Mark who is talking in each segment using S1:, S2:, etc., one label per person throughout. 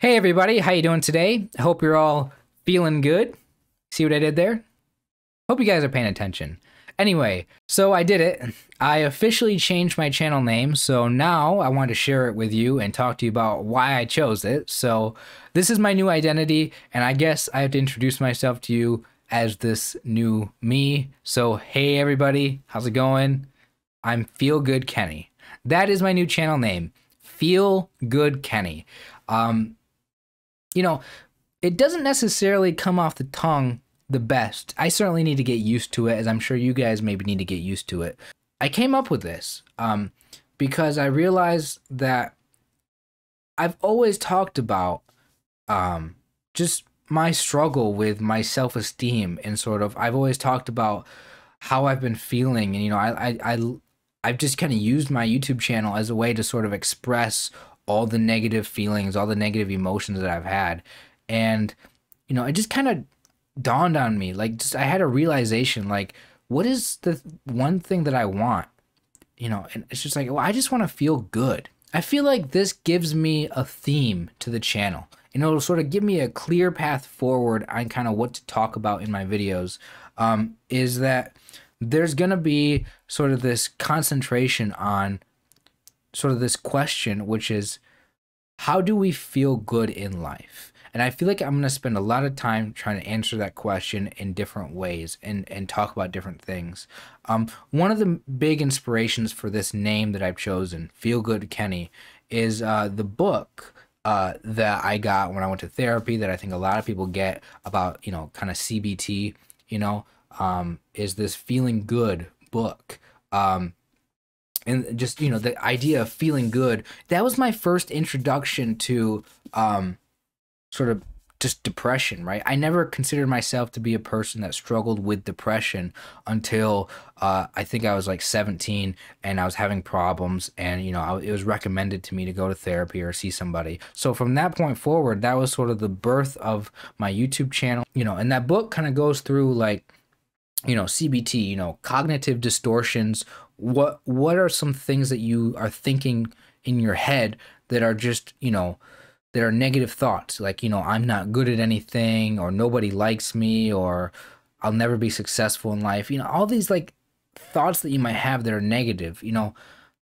S1: Hey everybody, how you doing today? I hope you're all feeling good. See what I did there? Hope you guys are paying attention. Anyway, so I did it. I officially changed my channel name, so now I want to share it with you and talk to you about why I chose it. So this is my new identity, and I guess I have to introduce myself to you as this new me. So hey everybody, how's it going? I'm FeelGoodKenny. That is my new channel name, FeelGoodKenny. You know, it doesn't necessarily come off the tongue the best. I certainly need to get used to it, as I'm sure you guys maybe need to get used to it. I came up with this because I realized that I've always talked about just my struggle with my self-esteem, and sort of I've always talked about how I've been feeling, and I've just kind of used my YouTube channel as a way to sort of express all the negative feelings, all the negative emotions that I've had. And, it just kind of dawned on me, like, I had a realization, like, what is the one thing that I want? And it's just like, well, I just want to feel good. I feel like this gives me a theme to the channel. It'll sort of give me a clear path forward on kind of what to talk about in my videos, is that there's going to be sort of this concentration on sort of this question, which is, how do we feel good in life? And I feel like I'm going to spend a lot of time trying to answer that question in different ways and talk about different things. One of the big inspirations for this name that I've chosen, FeelGoodKenny, is the book that I got when I went to therapy, that I think a lot of people get about, kind of CBT, is this Feeling Good book. And just, the idea of feeling good, that was my first introduction to sort of just depression, right? I never considered myself to be a person that struggled with depression until I think I was like 17, and I was having problems, and, it was recommended to me to go to therapy or see somebody. So from that point forward, that was sort of the birth of my YouTube channel, and that book kind of goes through, like, CBT, cognitive distortions. What are some things that you are thinking in your head that are just, that are negative thoughts? Like, I'm not good at anything, or nobody likes me, or I'll never be successful in life. All these, like, thoughts that you might have that are negative,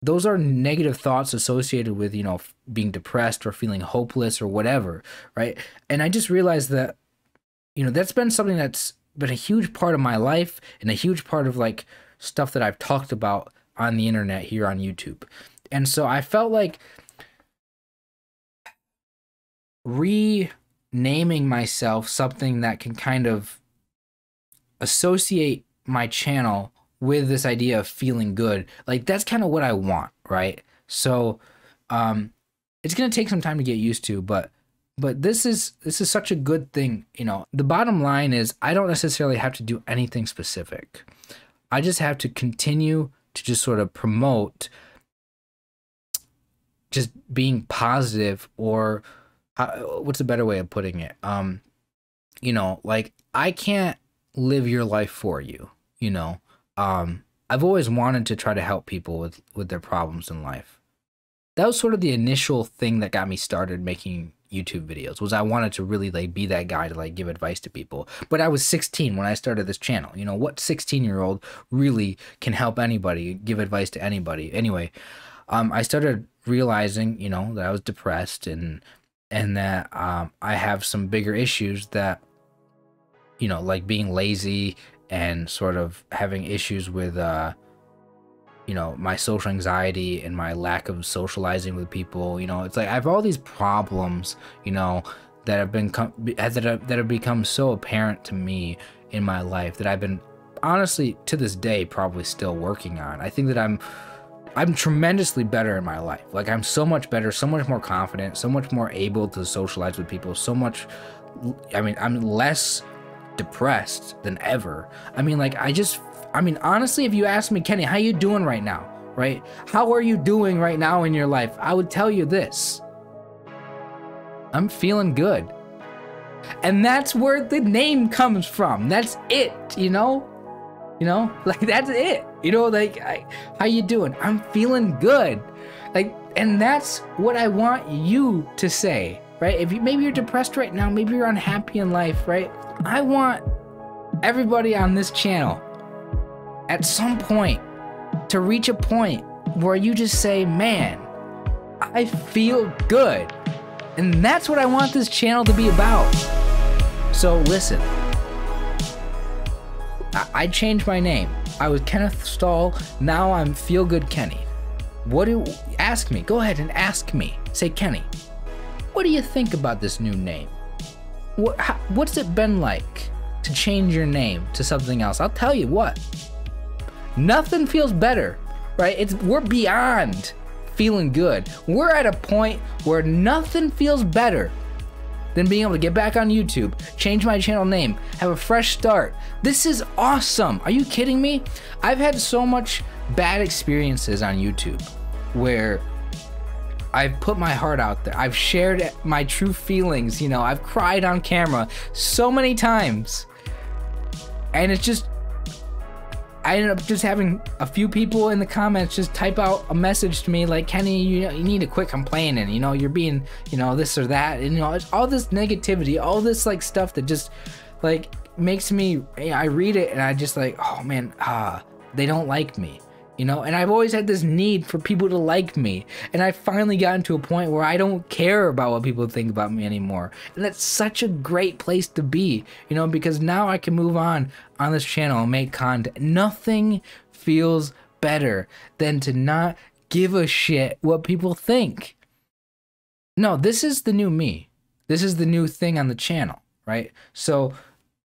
S1: those are negative thoughts associated with, being depressed or feeling hopeless or whatever, right? And I just realized that, that's been something that's been a huge part of my life, and a huge part of, like, stuff that I've talked about on the internet here on YouTube. And so I felt like renaming myself something that can kind of associate my channel with this idea of feeling good, like, that's kind of what I want, right? So it's gonna take some time to get used to, but this is such a good thing. The bottom line is, I don't necessarily have to do anything specific. I just have to continue to just sort of promote just being positive, or what's a better way of putting it? Like, I can't live your life for you, I've always wanted to try to help people with their problems in life. That was sort of the initial thing that got me started making YouTube videos, was I wanted to really, like, be that guy to, like, give advice to people. But I was 16 when I started this channel. What 16-year-old really can help anybody, give advice to anybody? Anyway, I started realizing, that I was depressed, and that I have some bigger issues that, like being lazy, and sort of having issues with my social anxiety and my lack of socializing with people. It's like I have all these problems, that have become so apparent to me in my life, that I've been, honestly, to this day, probably still working on. I think that I'm tremendously better in my life. Like, I'm so much better, so much more confident, so much more able to socialize with people, so much, I'm less depressed than ever. Honestly, if you ask me, Kenny, how you doing right now, right? How are you doing right now in your life? I would tell you this: I'm feeling good. And that's where the name comes from. That's it, like, that's it. Like, how you doing? I'm feeling good. Like, and that's what I want you to say. right? If you maybe you're depressed right now, maybe you're unhappy in life, right? I want everybody on this channel at some point to reach a point where you just say, man, I feel good. And that's what I want this channel to be about. So listen, I changed my name. I was Kenneth Stahl, now I'm FeelGoodKenny. Ask me, go ahead and ask me. Say, Kenny, what do you think about this new name? What's it been like to change your name to something else? I'll tell you what, nothing feels better, right? We're beyond feeling good. We're at a point where nothing feels better than being able to get back on YouTube, change my channel name, have a fresh start. This is awesome. Are you kidding me? I've had so much bad experiences on YouTube where I've put my heart out there. I've shared my true feelings, you know, I've cried on camera so many times. And it's just, I ended up just having a few people in the comments just type out a message to me like, Kenny, you need to quit complaining, you know, you're being, you know, this or that, and you know, it's all this negativity, all this like stuff that just like makes me, I read it and I just like, oh man, they don't like me, you know. And I've always had this need for people to like me, and I finally gotten to a point where I don't care about what people think about me anymore, and that's such a great place to be, you know, because now I can move on this channel and make content. Nothing feels better than to not give a shit what people think. No, this is the new me. This is the new thing on the channel, right? So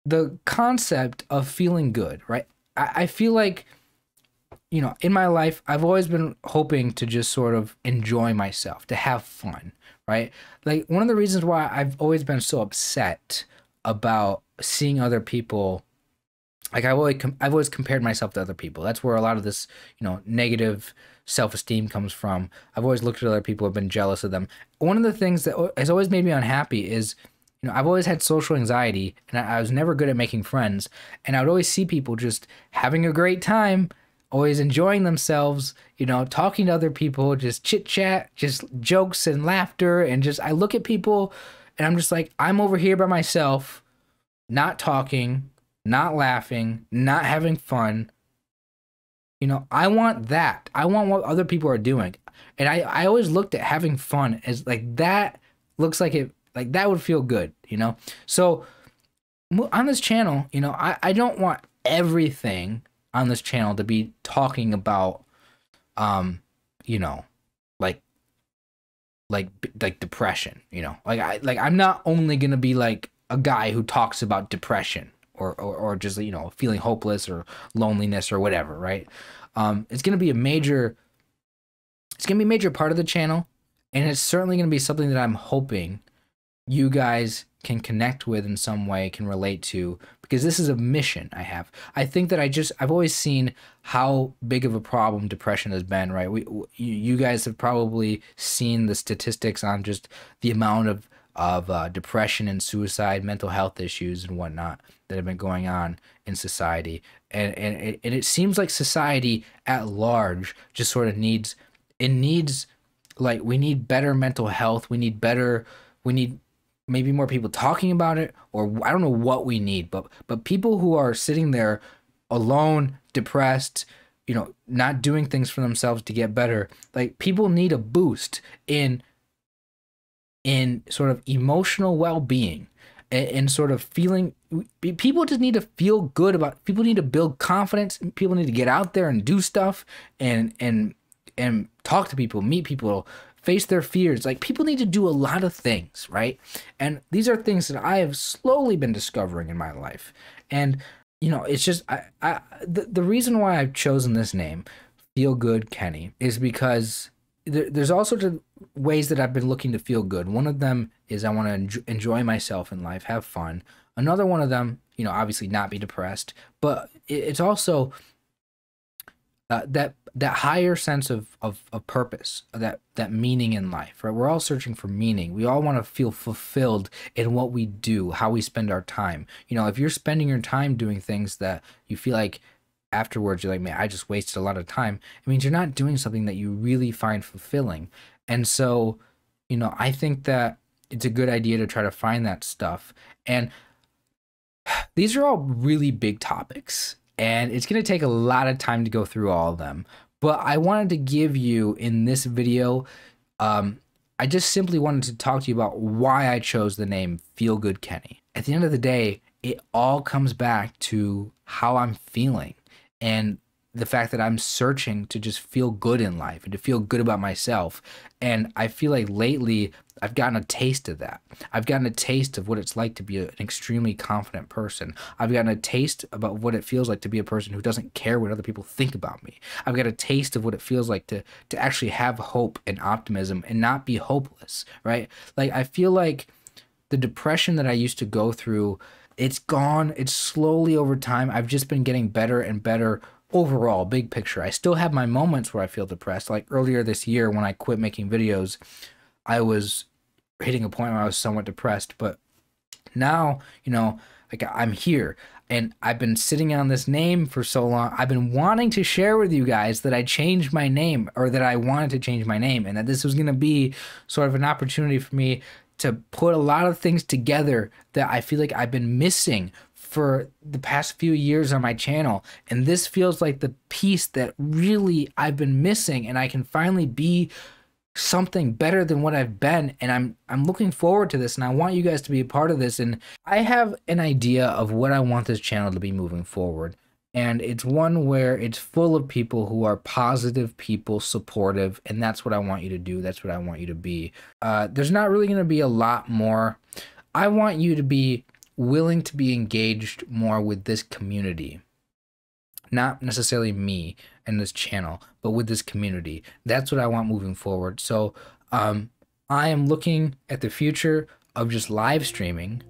S1: the concept of feeling good, right? I feel like, you know, in my life, I've always been hoping to just sort of enjoy myself, to have fun, right? Like, one of the reasons why I've always been so upset about seeing other people, like I've always compared myself to other people. That's where a lot of this, you know, negative self-esteem comes from. I've always looked at other people, I've been jealous of them. One of the things that has always made me unhappy is, you know, I've always had social anxiety, and I was never good at making friends. And I would always see people just having a great time, always enjoying themselves, you know, talking to other people, just chit chat, just jokes and laughter. And just, I look at people and I'm just like, I'm over here by myself, not talking, not laughing, not having fun. You know, I want that. I want what other people are doing. And I always looked at having fun as like, that looks like it, like that would feel good, you know? So on this channel, you know, I don't want everything on this channel to be talking about, you know, like depression, you know, I'm not only going to be like a guy who talks about depression or just, you know, feeling hopeless or loneliness or whatever, right? It's going to be a major part of the channel, and it's certainly going to be something that I'm hoping you guys can connect with in some way, can relate to, because this is a mission I have. I think that I've always seen how big of a problem depression has been, right? You guys have probably seen the statistics on just the amount of depression and suicide, mental health issues and whatnot that have been going on in society. And it seems like society at large just sort of needs, like, we need better mental health. We need maybe more people talking about it, or I don't know what we need, but people who are sitting there alone, depressed, you know, not doing things for themselves to get better. Like, people need a boost in sort of emotional well-being and sort of feeling. People just need to feel good about, people need to build confidence, people need to get out there and do stuff and talk to people, meet people, face their fears. Like, people need to do a lot of things, right? And these are things that I have slowly been discovering in my life. And, you know, it's just, the reason why I've chosen this name, FeelGoodKenny, is because there's all sorts of ways that I've been looking to feel good. One of them is I want to enjoy myself in life, have fun. Another one of them, you know, obviously not be depressed, but it's also that higher sense of purpose, that meaning in life, right? We're all searching for meaning. We all want to feel fulfilled in what we do, how we spend our time. You know, if you're spending your time doing things that you feel like afterwards you're like, man, I just wasted a lot of time, it means you're not doing something that you really find fulfilling. And so, you know, I think that it's a good idea to try to find that stuff. And these are all really big topics, and it's going to take a lot of time to go through all of them. But I wanted to give you in this video, I just simply wanted to talk to you about why I chose the name FeelGoodKenny. At the end of the day, it all comes back to how I'm feeling and the fact that I'm searching to just feel good in life and to feel good about myself. And I feel like lately I've gotten a taste of that. I've gotten a taste of what it's like to be an extremely confident person. I've gotten a taste about what it feels like to be a person who doesn't care what other people think about me. I've got a taste of what it feels like to actually have hope and optimism and not be hopeless, right? Like, I feel like the depression that I used to go through, it's gone. It's slowly over time. I've just been getting better and better overall, big picture. I still have my moments where I feel depressed. Like earlier this year when I quit making videos, I was hitting a point where I was somewhat depressed. But now, you know, like, I'm here and I've been sitting on this name for so long. I've been wanting to share with you guys that I changed my name, or that I wanted to change my name, and that this was going to be sort of an opportunity for me to put a lot of things together that I feel like I've been missing for the past few years on my channel. And this feels like the piece that really I've been missing, and I can finally be something better than what I've been. And I'm looking forward to this, and I want you guys to be a part of this. And I have an idea of what I want this channel to be moving forward. And it's one where it's full of people who are positive people, supportive, and that's what I want you to do. That's what I want you to be. There's not really going to be a lot more. I want you to be willing to be engaged more with this community. Not necessarily me and this channel, but with this community. That's what I want moving forward. So I am looking at the future of just live streaming,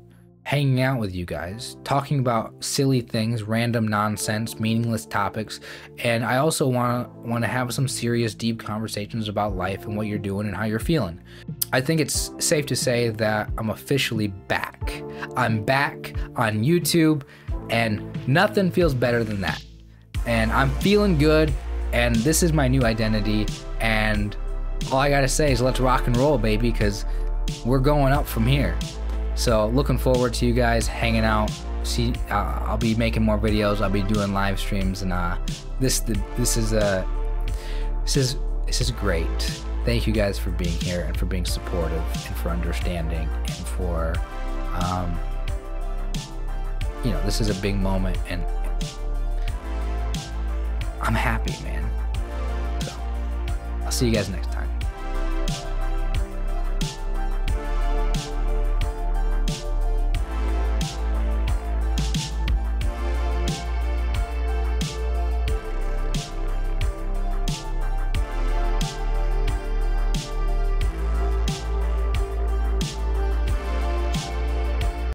S1: hanging out with you guys, talking about silly things, random nonsense, meaningless topics. And I also want to have some serious, deep conversations about life and what you're doing and how you're feeling. I think it's safe to say that I'm officially back. I'm back on YouTube, and nothing feels better than that. And I'm feeling good, and this is my new identity. And all I gotta say is let's rock and roll, baby, because we're going up from here. So looking forward to you guys hanging out. See, I'll be making more videos. I'll be doing live streams, and this is great. Thank you guys for being here and for being supportive and for understanding and for, you know, this is a big moment, and I'm happy, man. So I'll see you guys next time.